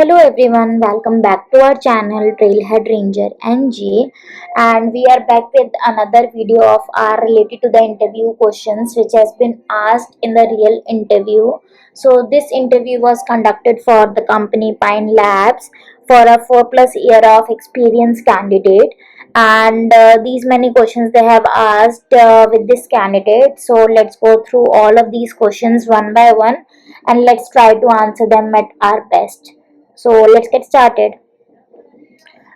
Hello everyone, welcome back to our channel Trailhead Ranger NG, and we are back with another video of our related to the interview questions which has been asked in the real interview. So this interview was conducted for the company Pine Labs for a 4+ year of experience candidate, and these many questions they have asked with this candidate. So let's go through all of these questions one by one and let's try to answer them at our best. So let's get started.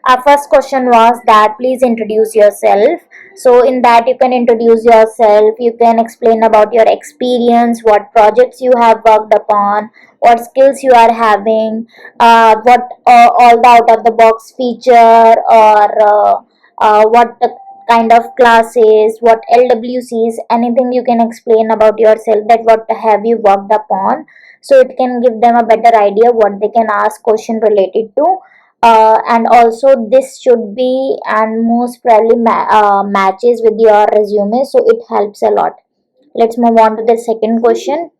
Our first question was that please introduce yourself. So in that you can introduce yourself, you can explain about your experience, what projects you have worked upon, what skills you are having, what all the out of the box feature, or what the kind of classes, what LWCs, anything you can explain about yourself, that what have you worked upon, so it can give them a better idea what they can ask question related to. And also this should be and most probably matches with your resume, so it helps a lot. Let's move on to the second question.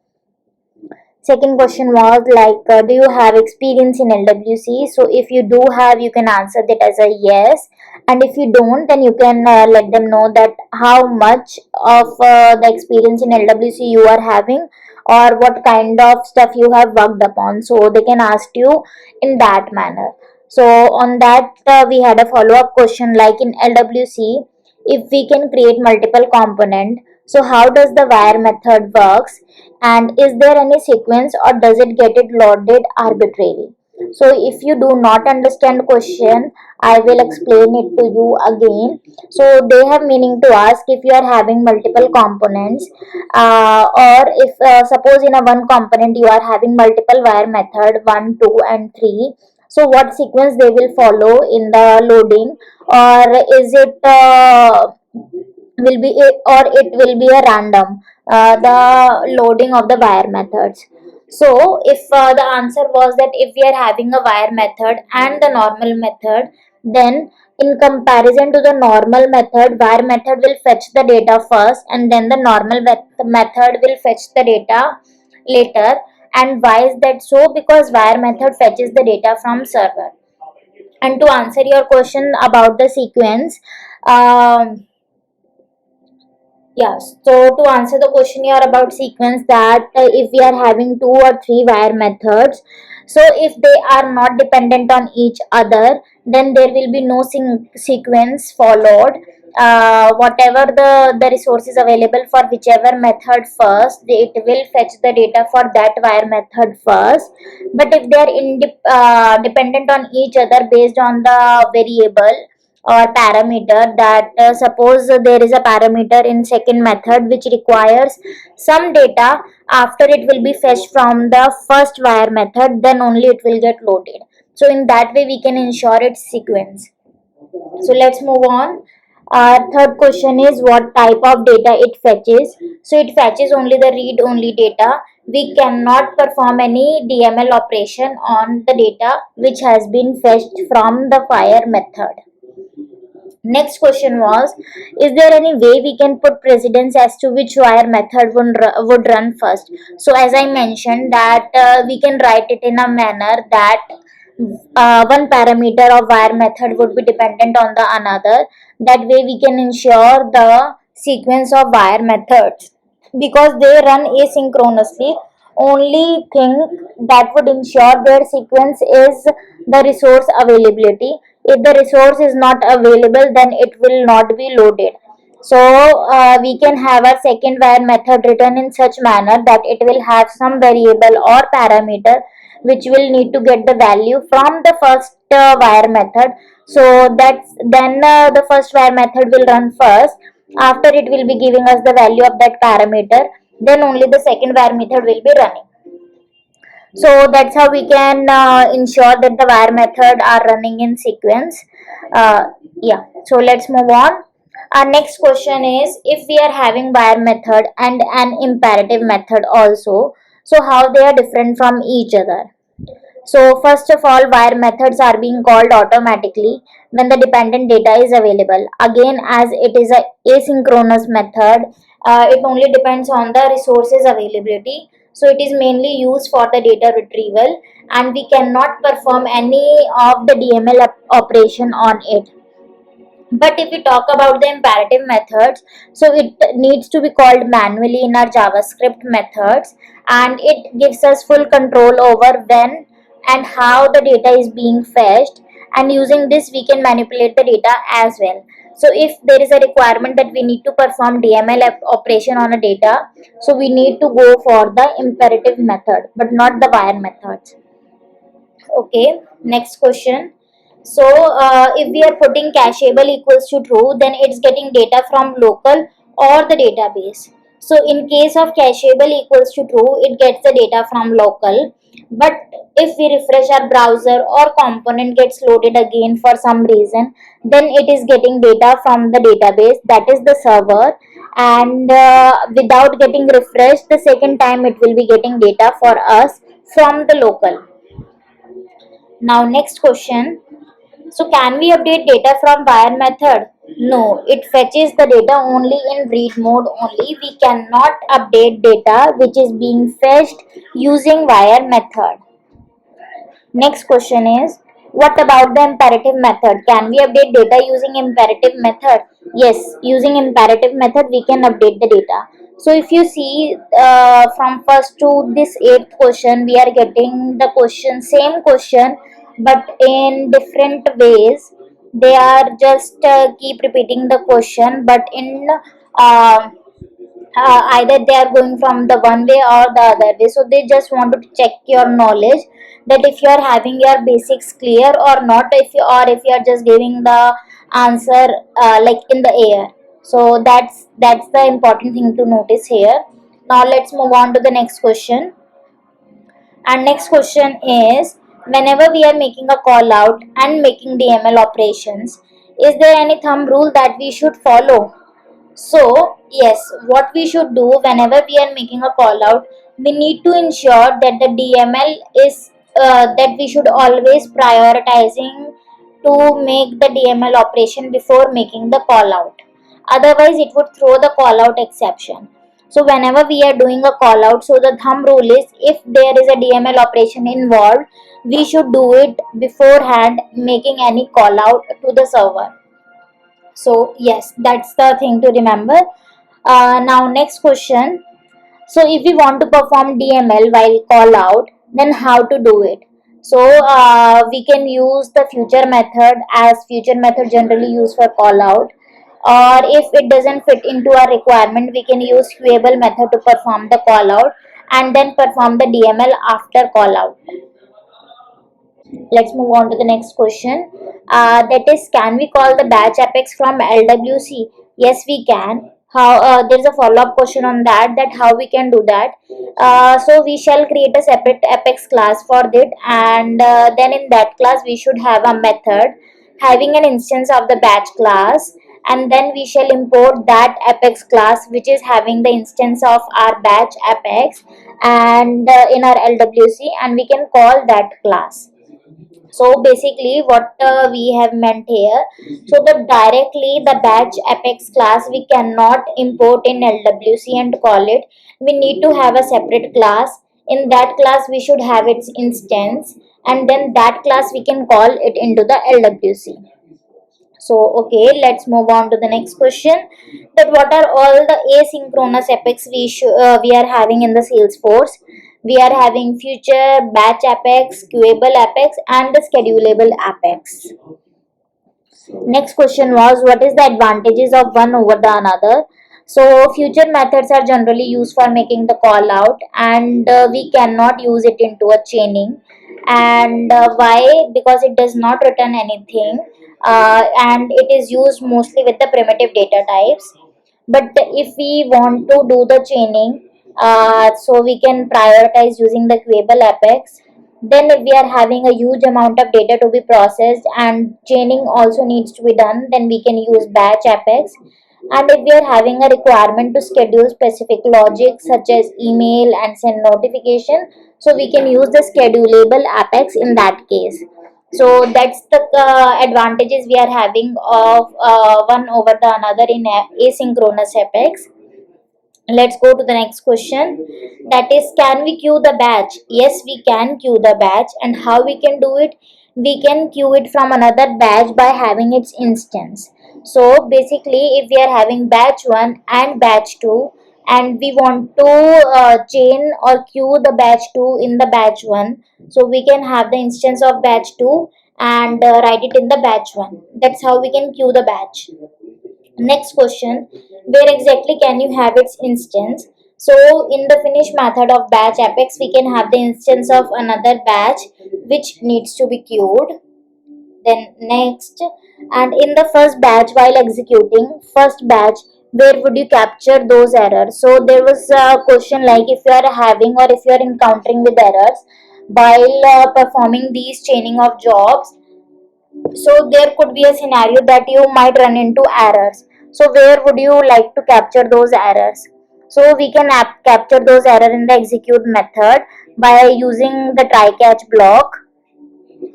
Second question was like, do you have experience in LWC? So if you do have, you can answer that as a yes, and if you don't, then you can let them know that how much of the experience in LWC you are having, or what kind of stuff you have worked upon, so they can ask you in that manner. So on that, we had a follow-up question like, in LWC, if we can create multiple component, so how does the wire method works, and is there any sequence, or does it get it loaded arbitrarily? So if you do not understand question, I will explain it to you again. So they have meaning to ask, if you are having multiple components, or if suppose in a one component you are having multiple wire method 1, 2 and 3, so what sequence they will follow in the loading, or is it will be or it will be a random the loading of the wire methods. So if the answer was that if we are having a wire method and the normal method, then in comparison to the normal method, wire method will fetch the data first and then the normal method will fetch the data later. And why is that so? Because wire method fetches the data from server. And to answer your question about the sequence, yes, so to answer the question here about sequence, that if we are having 2 or 3 wire methods, so if they are not dependent on each other, then there will be no sequence followed. Whatever the resources available for whichever method first, it will fetch the data for that wire method first. But if they are dependent on each other based on the variable or parameter, that suppose there is a parameter in second method which requires some data, after it will be fetched from the first wire method, then only it will get loaded. So in that way we can ensure its sequence. So let's move on. Our third question is, what type of data it fetches? So it fetches only the read only data. We cannot perform any DML operation on the data which has been fetched from the wire method. Next question was, is there any way we can put precedence as to which wire method would run first? So as I mentioned that we can write it in a manner that one parameter of wire method would be dependent on the another. That way we can ensure the sequence of wire methods, because they run asynchronously. Only thing that would ensure their sequence is the resource availability. If the resource is not available, then it will not be loaded. So we can have a second wire method written in such manner that it will have some variable or parameter which will need to get the value from the first wire method. So that's then the first wire method will run first. After it will be giving us the value of that parameter, then only the second wire method will be running. So that's how we can ensure that the wire method are running in sequence. Yeah, so let's move on. Our next question is, if we are having wire method and an imperative method also, so how they are different from each other? So first of all, wire methods are being called automatically when the dependent data is available. Again, as it is a asynchronous method, it only depends on the resources availability. So it is mainly used for the data retrieval, and we cannot perform any of the DML operation on it. But if we talk about the imperative methods, so it needs to be called manually in our JavaScript methods, and it gives us full control over when and how the data is being fetched, and using this we can manipulate the data as well. So if there is a requirement that we need to perform DML operation on a data, so we need to go for the imperative method but not the wire methods. Okay, next question. So if we are putting cacheable equals to true, then it's getting data from local or the database. So in case of cacheable equals to true, it gets the data from local. But if we refresh our browser or component gets loaded again for some reason, then it is getting data from the database, that is the server. And without getting refreshed the second time, it will be getting data for us from the local. Now next question. So can we update data from wire method? No, it fetches the data only in read mode only. We cannot update data which is being fetched using wire method. Next question is, what about the imperative method? Can we update data using imperative method? Yes, using imperative method we can update the data. So if you see from first to this eighth question, we are getting the question, same question, but in different ways. They are just keep repeating the question, but in uh, either they are going from the one way or the other way. So they just want to check your knowledge, that if you are having your basics clear or not, if you are just giving the answer like in the air. So that's the important thing to notice here. Now let's move on to the next question. And next question is, whenever we are making a call out and making DML operations, is there any thumb rule that we should follow? So, yes, what we should do whenever we are making a call out, we need to ensure that the DML is that we should always prioritizing to make the DML operation before making the call out. Otherwise, it would throw the call out exception. So, whenever we are doing a call out, so the thumb rule is, if there is a DML operation involved, we should do it beforehand making any call out to the server. So yes, that's the thing to remember. Now next question. So if we want to perform DML while call out, then how to do it? So we can use the future method, as future method generally used for call out. Or if it doesn't fit into our requirement, we can use queueable method to perform the call out and then perform the DML after call out. Let's move on to the next question. That is, can we call the batch apex from LWC? Yes, we can. How There's a follow-up question on that. That how we can do that. So we shall create a separate apex class for that, and then in that class we should have a method having an instance of the batch class, and then we shall import that apex class which is having the instance of our batch apex and in our LWC, and we can call that class. So basically what we have meant here, so the directly the batch apex class we cannot import in LWC and call it. We need to have a separate class. In that class we should have its instance, and then that class we can call it into the LWC. So okay, let's move on to the next question. That what are all the asynchronous apex we are having in the Salesforce? We are having future, batch apex, queueable apex, and the schedulable apex. Next question was, what is the advantages of one over the another? So future methods are generally used for making the call out, and we cannot use it into a chaining. And why? Because it does not return anything, and it is used mostly with the primitive data types. But if we want to do the chaining, so we can prioritize using the queueable apex. Then if we are having a huge amount of data to be processed and chaining also needs to be done, then we can use batch apex. And if we are having a requirement to schedule specific logic such as email and send notification, so we can use the schedulable apex in that case. So that's the advantages we are having of one over the another in asynchronous apex. Let's go to the next question. That is, can we queue the batch? Yes, we can queue the batch. And how we can do it? We can queue it from another batch by having its instance. So basically, if we are having batch 1 and batch 2, and we want to chain or queue the batch 2 in the batch 1, so we can have the instance of batch 2 and write it in the batch 1. That's how we can queue the batch. Next question, where exactly can you have its instance? So in the finish method of batch apex, we can have the instance of another batch which needs to be queued. Then next, and in the first batch, while executing first batch, where would you capture those errors? So there was a question like, if you are having or if you are encountering with errors while performing these chaining of jobs, so there could be a scenario that you might run into errors. So where would you like to capture those errors? So we can capture those errors in the execute method by using the try catch block.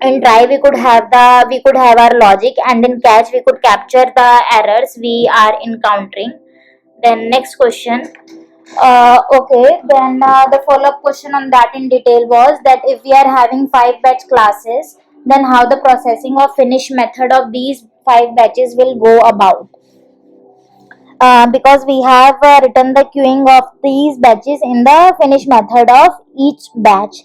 In try we could have our logic, and in catch we could capture the errors we are encountering. Then next question. Okay, then the follow-up question on that in detail was that if we are having 5 batch classes, then how the processing of finish method of these 5 batches will go about. Because we have written the queuing of these batches in the finish method of each batch.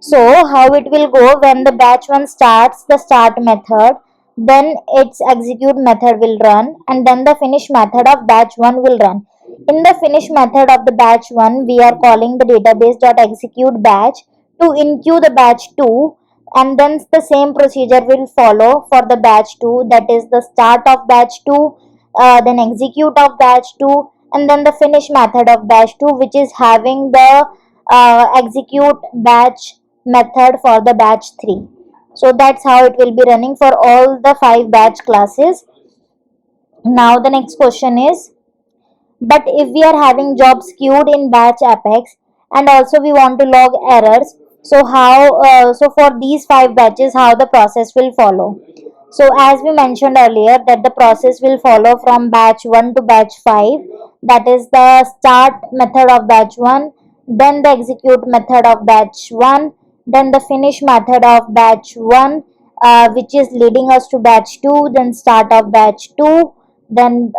So how it will go: when the batch 1 starts the start method, then its execute method will run, and then the finish method of batch 1 will run. In the finish method of the batch 1, we are calling the database.execute batch to enqueue the batch 2, and then the same procedure will follow for the batch 2, that is the start of batch 2, then execute of batch 2, and then the finish method of batch 2, which is having the execute batch method for the batch 3. So that's how it will be running for all the 5 batch classes. Now the next question is, but if we are having jobs queued in batch apex and also we want to log errors, so how so for these 5 batches how the process will follow? So as we mentioned earlier that the process will follow from batch 1 to batch 5, that is the start method of batch 1, then the execute method of batch 1, then the finish method of batch 1, which is leading us to batch 2, then start of batch 2, then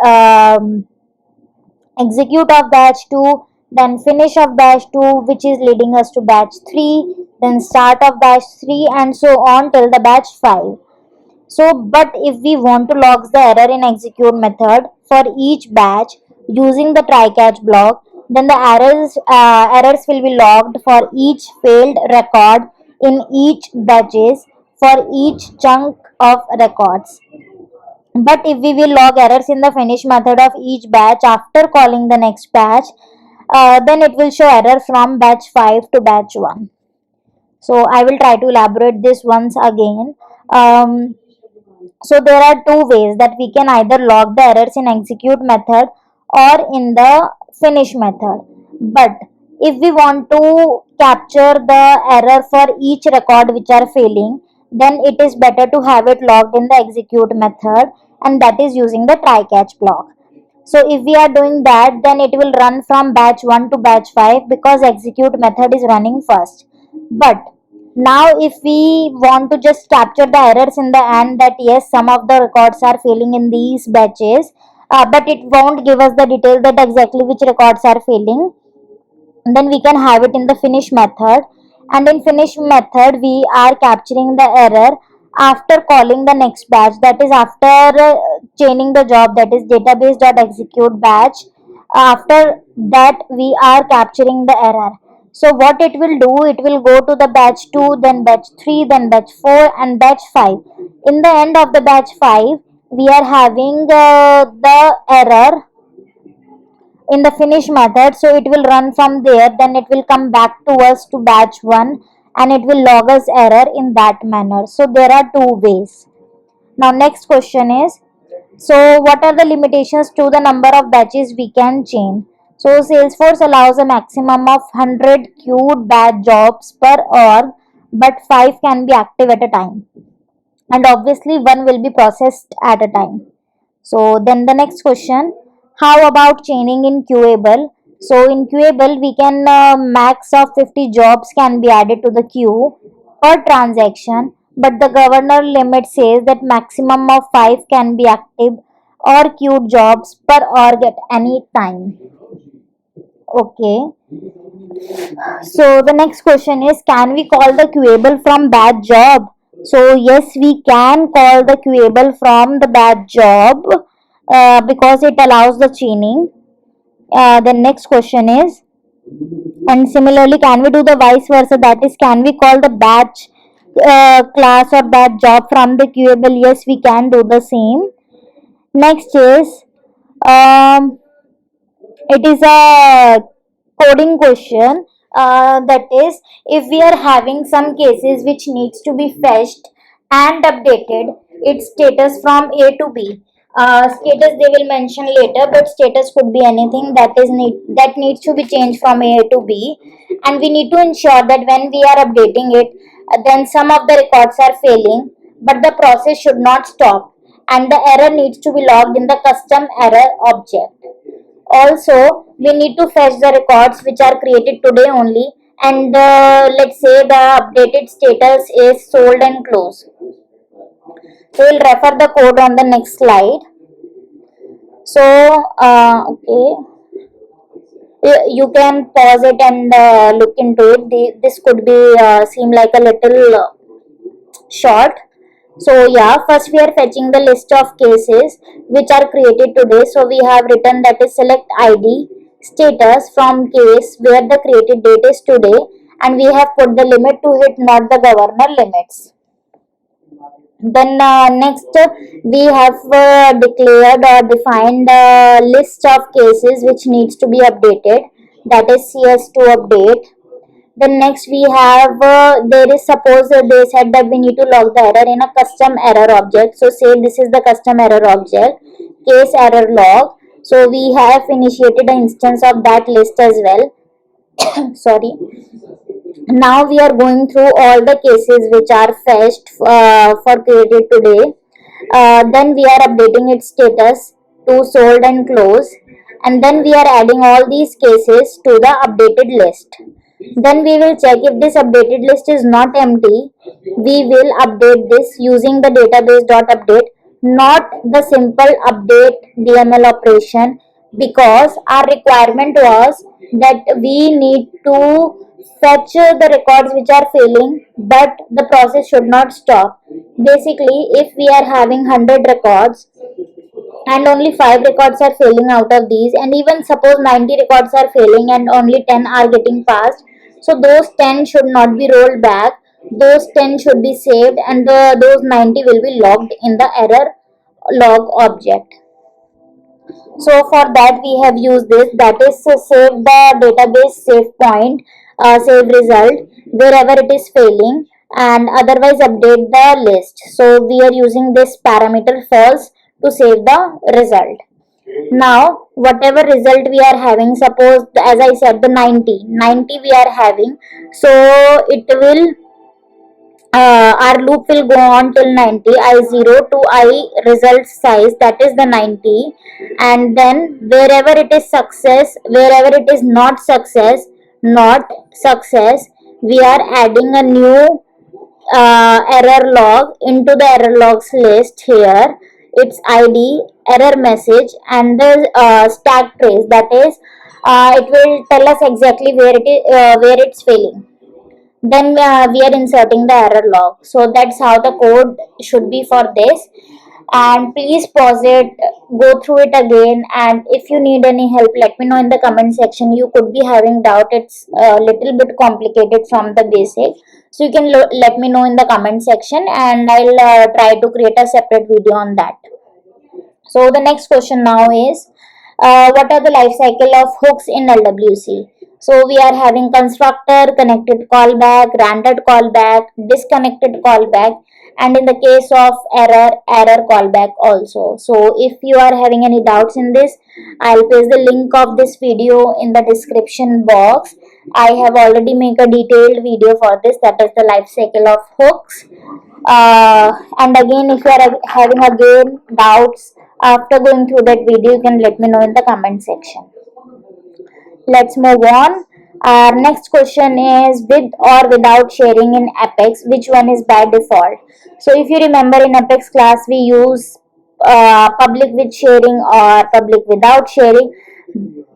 execute of batch 2, then finish of batch 2, which is leading us to batch 3, then start of batch 3, and so on till the batch 5. So but if we want to log the error in execute method for each batch using the try catch block, then the errors will be logged for each failed record in each batches for each chunk of records. But if we will log errors in the finish method of each batch after calling the next batch, then it will show error from batch 5 to batch 1. So I will try to elaborate this once again. So there are two ways that we can either log the errors in execute method or in the finish method. But if we want to capture the error for each record which are failing, then it is better to have it logged in the execute method, and that is using the try catch block. So if we are doing that, then it will run from batch 1 to batch 5 because execute method is running first. But now if we want to just capture the errors in the end, that yes, some of the records are failing in these batches, but it won't give us the detail that exactly which records are failing, then we can have it in the finish method. And in finish method we are capturing the error after calling the next batch, that is after chaining the job, that is database.execute batch. After that we are capturing the error. So what it will do, it will go to the batch 2, then batch 3, then batch 4, and batch 5. In the end of the batch 5 we are having the error in the finish method, so it will run from there, then it will come back to us to batch 1 and it will log us error in that manner. So there are two ways. Now next question is, so what are the limitations to the number of batches we can chain? So Salesforce allows a maximum of 100 queued batch jobs per org, but 5 can be active at a time, and obviously one will be processed at a time. So then the next question, how about chaining in queuable? So in queuable we can max of 50 jobs can be added to the queue per transaction, but the governor limit says that maximum of 5 can be active or queued jobs per org at any time. Okay, so the next question is, can we call the queuable from bad job? So yes, we can call the queuable from the bad job because it allows the chaining. The next question is, and similarly, can we do the vice versa? That is, can we call the batch class or batch job from the queuable? Yes, we can do the same. Next is, um, it is a coding question. That is, if we are having some cases which needs to be fetched and updated its status from A to B. Status they will mention later, but status could be anything that needs to be changed from A to B, and we need to ensure that when we are updating it, then some of the records are failing, but the process should not stop, and the error needs to be logged in the custom error object. Also, we need to fetch the records which are created today only, and let's say the updated status is sold and closed. So we'll refer the code on the next slide. So okay, you can pause it and look into it. This could be seem like a little short. So yeah, first we are fetching the list of cases which are created today. So we have written that is select id status from case where the created date is today, and we have put the limit to hit, not the governor limits. Then next we have declared or defined a list of cases which needs to be updated, that is cs to update. Then next we have there is, suppose they said that we need to log the error in a custom error object. So say this is the custom error object, case error log. So we have initiated an instance of that list as well. Sorry. Now we are going through all the cases which are fetched for created today. Then we are updating its status to sold and closed, and then we are adding all these cases to the updated list. Then we will check if this updated list is not empty. We will update this using the database.update, not the simple update DML operation, because our requirement was that we need to fetch the records which are failing, but the process should not stop. Basically, if we are having 100 records and only 5 records are failing out of these, and even suppose 90 records are failing and only 10 are getting passed, so those 10 should not be rolled back, those 10 should be saved, and those 90 will be logged in the error log object. So for that we have used this, that is save the database save point, save result wherever it is failing, and otherwise update the list. So we are using this parameter false to save the result. Now whatever result we are having, suppose as I said the 90 we are having, so it will our loop will go on till 90, I0 to I result size, that is the 90, and then wherever it is success, wherever it is not success, we are adding a new error log into the error logs list here, its id, error message, and the stack trace, that is it will tell us exactly where it's failing. Then we are inserting the error log. So that's how the code should be for this. And please pause it, go through it again, and if you need any help, let me know in the comment section. You could be having doubt, it's a little bit complicated from the basic, so you can let me know in the comment section, and I'll try to create a separate video on that. So the next question now is, what are the life cycle of hooks in LWC? So we are having constructor, connected callback, rendered callback, disconnected callback, and in the case of error callback also. So if you are having any doubts in this, I'll paste the link of this video in the description box. I have already made a detailed video for this, that is the life cycle of hooks. And again, if you are having again doubts after going through that video, you can let me know in the comment section. Let's move on. Our next question is, with or without sharing in Apex, which one is by default? So if you remember, in Apex class we use public with sharing or public without sharing.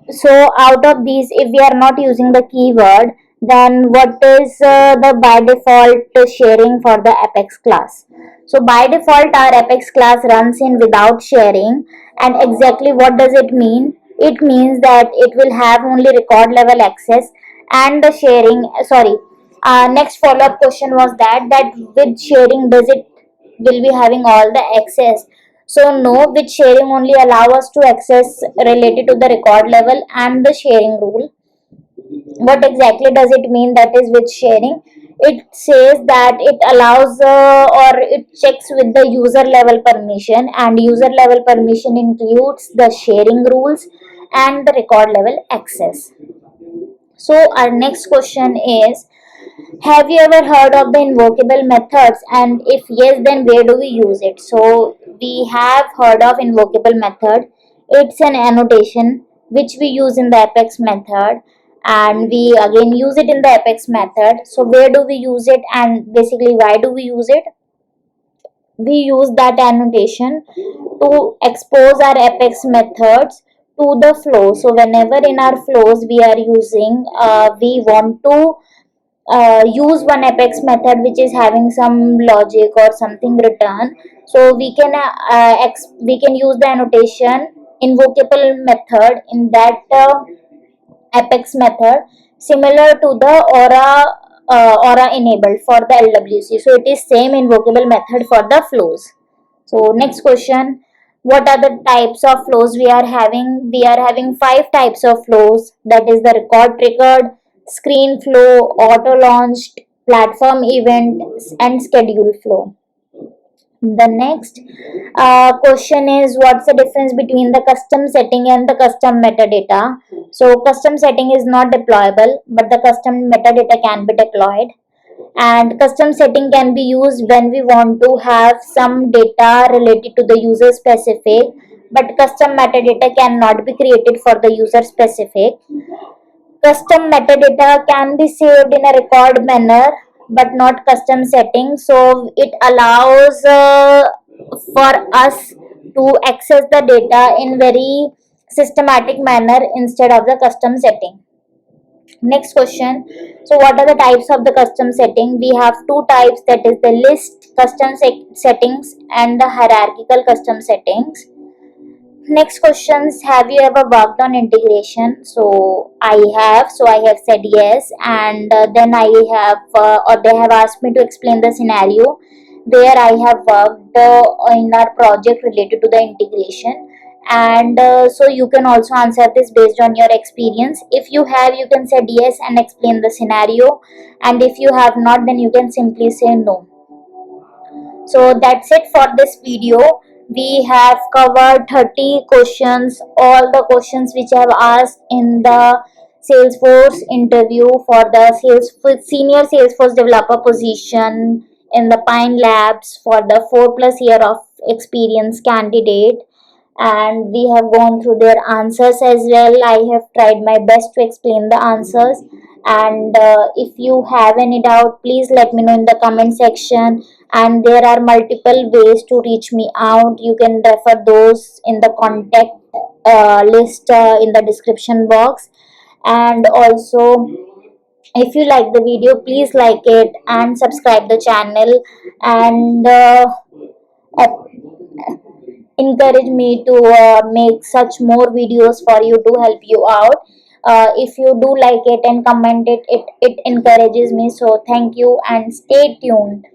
So out of these, if we are not using the keyword, then what is the by default sharing for the Apex class? So by default our Apex class runs in without sharing. And exactly what does it mean? It means that it will have only record level access, and the sharing, sorry, next follow up question was that with sharing, does it will be having all the access? So no, with sharing only allow us to access related to the record level and the sharing rule. What exactly does it mean that is with sharing? It says that it allows or it checks with the user level permission, and user level permission includes the sharing rules and the record level access. So our next question is, have you ever heard of the invocable methods? And if yes, then where do we use it? So we have heard of invocable method. It's an annotation which we use in the Apex method, and we again use it in the Apex method. So where do we use it, and basically why do we use it? We use that annotation to expose our Apex methods to the flow. So whenever in our flows we are using, we want to use one Apex method which is having some logic or something return. So we can use the annotation invocable method in that Apex method, similar to the aura enabled for the LWC. So it is same invocable method for the flows. So next question, what are the types of flows we are having? We are having five types of flows, that is the record triggered, screen flow, auto launched, platform event, and schedule flow. The next question is, what's the difference between the custom setting and the custom metadata? So custom setting is not deployable, but the custom metadata can be deployed. And custom setting can be used when we want to have some data related to the user specific, but custom metadata cannot be created for the user specific. Custom metadata can be saved in a record manner, but not custom setting. So it allows for us to access the data in very systematic manner instead of the custom setting. Next question. So what are the types of the custom setting? We have two types, that is the list custom settings and the hierarchical custom settings. Next questions, have you ever worked on integration? So I have. So I have said yes, and then I have or they have asked me to explain the scenario where I have worked in our project related to the integration. And so you can also answer this based on your experience. If you have, you can say yes and explain the scenario, and if you have not, then you can simply say no. So that's it for this video. We have covered 30 questions, all the questions which I have asked in the Salesforce interview for the senior Salesforce developer position in the Pine Labs for the 4+ year of experience candidate. And we have gone through their answers as well. I have tried my best to explain the answers. And if you have any doubt, please let me know in the comment section. And there are multiple ways to reach me out. You can refer those in the contact list in the description box. And also, if you like the video, please like it and subscribe the channel, and encourage me to make such more videos for you to help you out. If you do like it and comment it encourages me. So thank you and stay tuned.